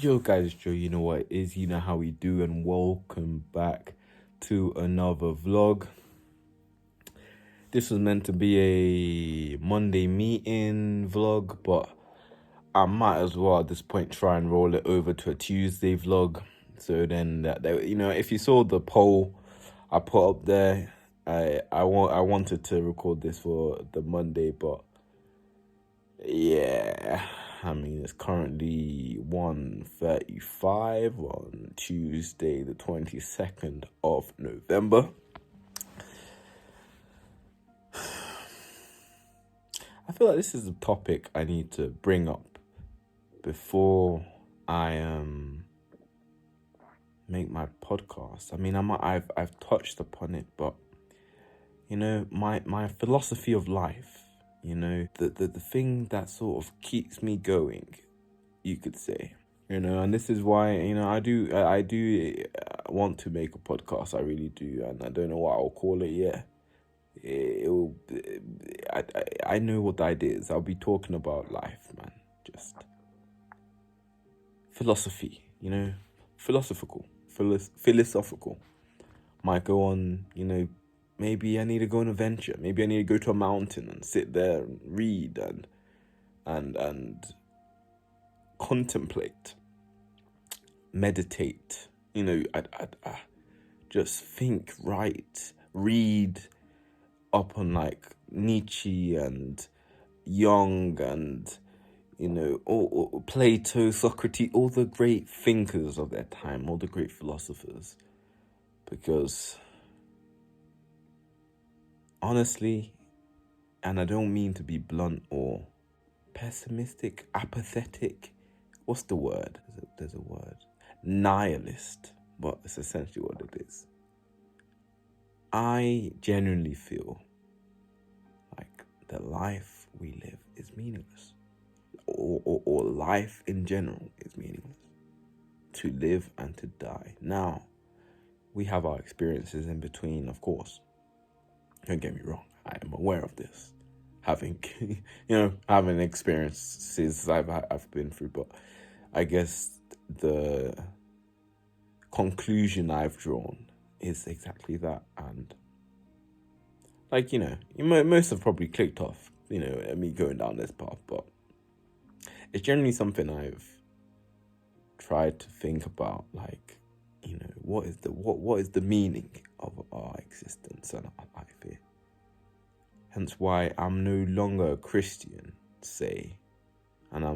Yo guys, Joe, you know what it is, you know how we do, and welcome back to another vlog. This was meant to be a Monday meeting vlog, but I might as well at this point try and roll it over to a Tuesday vlog. So then if you saw the poll I put up there, I wanted to record this for the Monday, but yeah, I mean, it's currently 1:35 on Tuesday, the 22nd of November. I feel like this is a topic I need to bring up before I make my podcast. I mean, I've touched upon it, but you know, my philosophy of life, you know, the thing that sort of keeps me going, you could say, you know, and this is why, you know, I do want to make a podcast. I really do, and I don't know what I'll call it yet. I know what the idea is. I'll be talking about life, man. Just philosophy, you know, philosophical. Might go on, you know, maybe I need to go on a venture. Maybe I need to go to a mountain and sit there and read and contemplate, meditate. You know, I just think, write, read up on like Nietzsche and Jung and, you know, all Plato, Socrates, all the great thinkers of their time, all the great philosophers. Because honestly, and I don't mean to be blunt or pessimistic, apathetic, what's the word? There's a word. Nihilist, but it's essentially what it is. I genuinely feel like the life we live is meaningless. Or life in general is meaningless. To live and to die. Now, we have our experiences in between, of course. Don't get me wrong, I am aware of this. Having experiences I've been through, but I guess the conclusion I've drawn is exactly that. And like, you know, most have probably clicked off, you know, me going down this path, but it's generally something I've tried to think about, like, you know, what is the meaning of our existence and our life here? Hence why I'm no longer a Christian, say, and I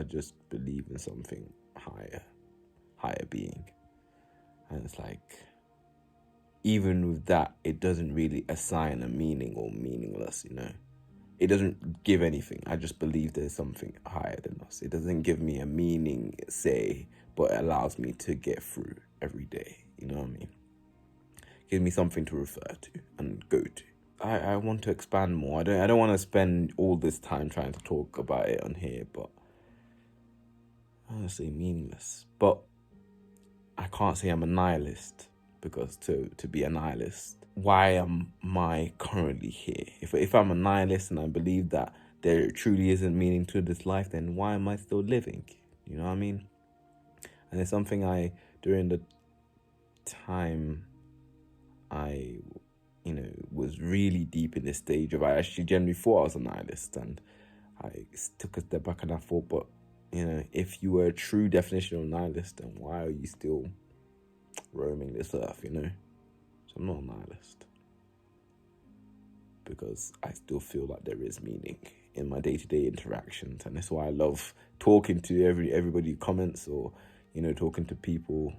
just believe in something higher being. And it's like, even with that, it doesn't really assign a meaning or meaningless, you know. It doesn't give anything. I just believe there's something higher than us. It doesn't give me a meaning, say, but it allows me to get through every day. You know what I mean? It gives me something to refer to and go to. I want to expand more. I don't want to spend all this time trying to talk about it on here, but I want to say meaningless. But I can't say I'm a nihilist, because to be a nihilist, why am I currently here? If I'm a nihilist and I believe that there truly isn't meaning to this life, then why am I still living? You know what I mean? And it's something during the time I, you know, was really deep in this stage of, I actually generally thought I was a nihilist, and I took a step back and I thought, but, you know, if you were a true definition of nihilist, then why are you still roaming this earth, you know? So I'm not a nihilist, because I still feel like there is meaning in my day-to-day interactions, and that's why I love talking to everybody who comments, or, you know, talking to people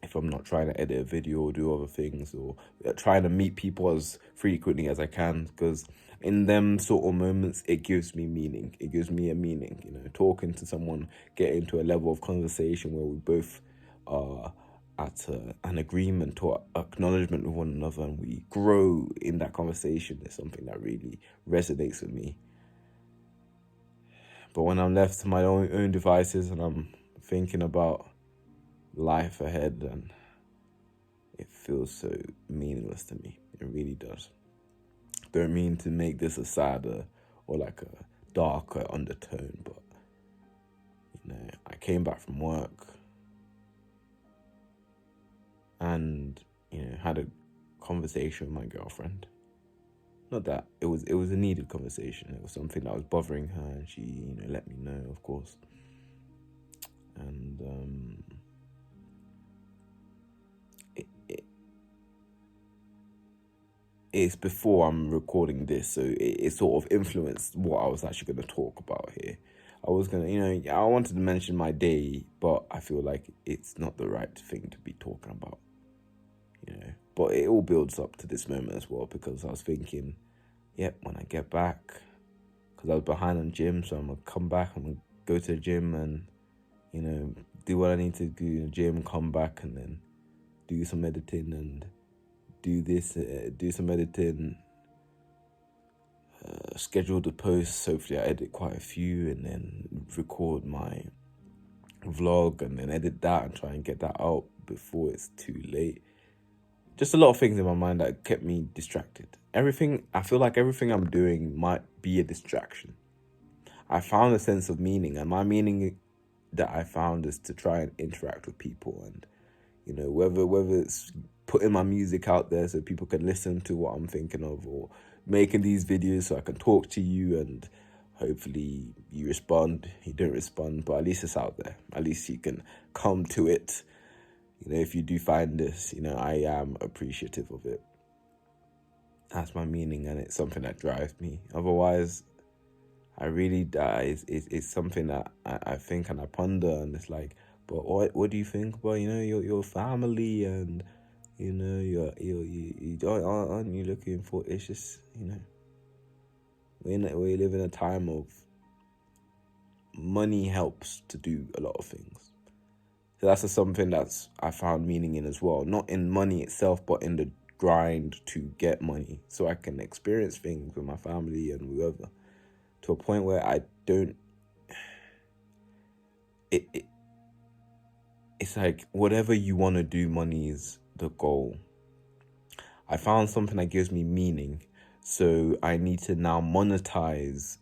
if I'm not trying to edit a video or do other things, or trying to meet people as frequently as I can, because in them sort of moments, it gives me meaning. It gives me a meaning, you know, talking to someone, getting to a level of conversation where we both are at an agreement or acknowledgement with one another, and we grow in that conversation, is something that really resonates with me. But when I'm left to my own devices and I'm thinking about life ahead, and it feels so meaningless to me. It really does. Don't mean to make this a sadder or like a darker undertone, but, you know, I came back from work and, had a conversation with my girlfriend. Not that it was a needed conversation. It was something that was bothering her, and she, let me know, of course. And it's before I'm recording this, so it sort of influenced what I was actually going to talk about here. I was going to, I wanted to mention my day, but I feel like it's not the right thing to be talking about, But it all builds up to this moment as well, because I was thinking, when I get back, because I was behind on gym, so I'm going to come back, I'm going to go to the gym and, do what I need to do in the gym, come back and then do some editing and do some editing, schedule the posts. Hopefully I edit quite a few, and then record my vlog and then edit that and try and get that out before it's too late. Just a lot of things in my mind that kept me distracted. I feel like everything I'm doing might be a distraction. I found a sense of meaning, and my meaning that I found is to try and interact with people, and whether it's putting my music out there so people can listen to what I'm thinking of, or making these videos so I can talk to you and hopefully you respond. You don't respond, but at least it's out there. At least you can come to it. If you do find this, I am appreciative of it. That's my meaning, and it's something that drives me. Otherwise, I really it's something that I think and I ponder, and it's like, but what do you think about your family, and you aren't you looking for? It's just we live in a time of money helps to do a lot of things. So that's something that's I found meaning in as well. Not in money itself, but in the grind to get money, so I can experience things with my family and whoever, to a point where I don't. It's like whatever you want to do, money is the goal. I found something that gives me meaning, so I need to now monetize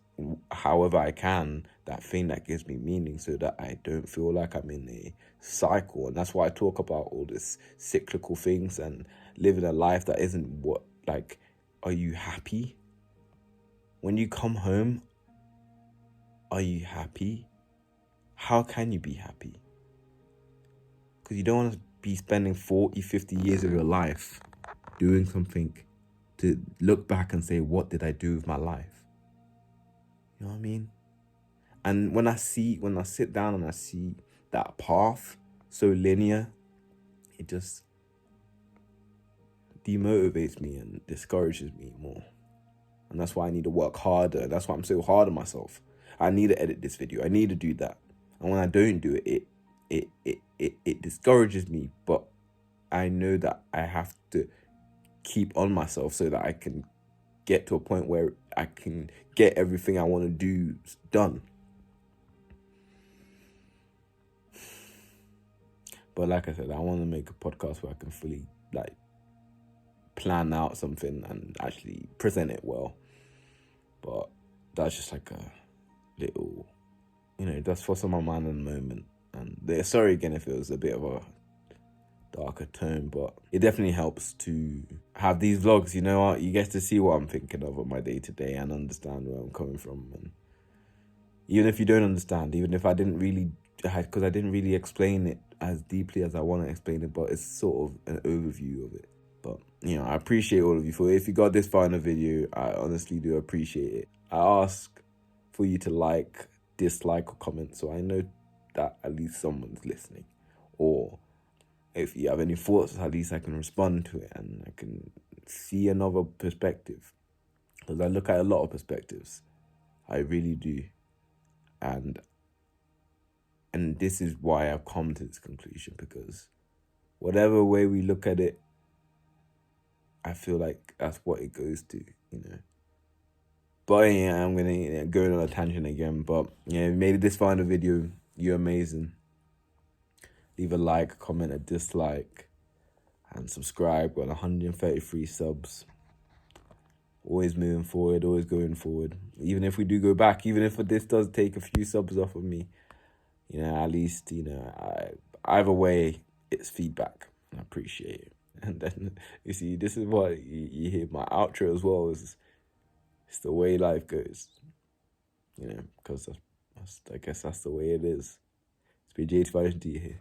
however I can that thing that gives me meaning, so that I don't feel like I'm in a cycle. And that's why I talk about all this cyclical things and living a life that isn't what, like, are you happy? When you come home, are you happy? How can you be happy? Because you don't want to be spending 40, 50 years of your life doing something to look back and say, what did I do with my life? You know what I mean? And when I sit down and I see that path so linear, it just demotivates me and discourages me more. And that's why I need to work harder. That's why I'm so hard on myself. I need to edit this video. I need to do that. And when I don't do it, it discourages me. But I know that I have to keep on myself so that I can get to a point where I can get everything I want to do done. But like I said, I want to make a podcast where I can fully plan out something and actually present it well. But that's just like a little, that's what's on my mind in the moment. And sorry again if it was a bit of a darker tone, but it definitely helps to have these vlogs. You know what? You get to see what I'm thinking of on my day to day and understand where I'm coming from. And even if you don't understand, even if I didn't really explain it as deeply as I want to explain it, but it's sort of an overview of it. But, I appreciate all of you if you got this far in the video. I honestly do appreciate it. I ask for you to like, dislike, or comment, so I know that at least someone's listening. Or if you have any thoughts, at least I can respond to it and I can see another perspective. Because I look at a lot of perspectives. I really do. And this is why I've come to this conclusion, because whatever way we look at it, I feel like that's what it goes to, But yeah, I'm going to go on a tangent again. But yeah, maybe this far in the video, you're amazing. Leave a like, comment, a dislike, and subscribe. Got 133 subs. Always moving forward, always going forward. Even if we do go back, even if this does take a few subs off of me, At least, either way, it's feedback. And I appreciate it. And then, you see, this is what you hear my outro as well, is it's the way life goes, because I guess that's the way it is. It's been J2 here.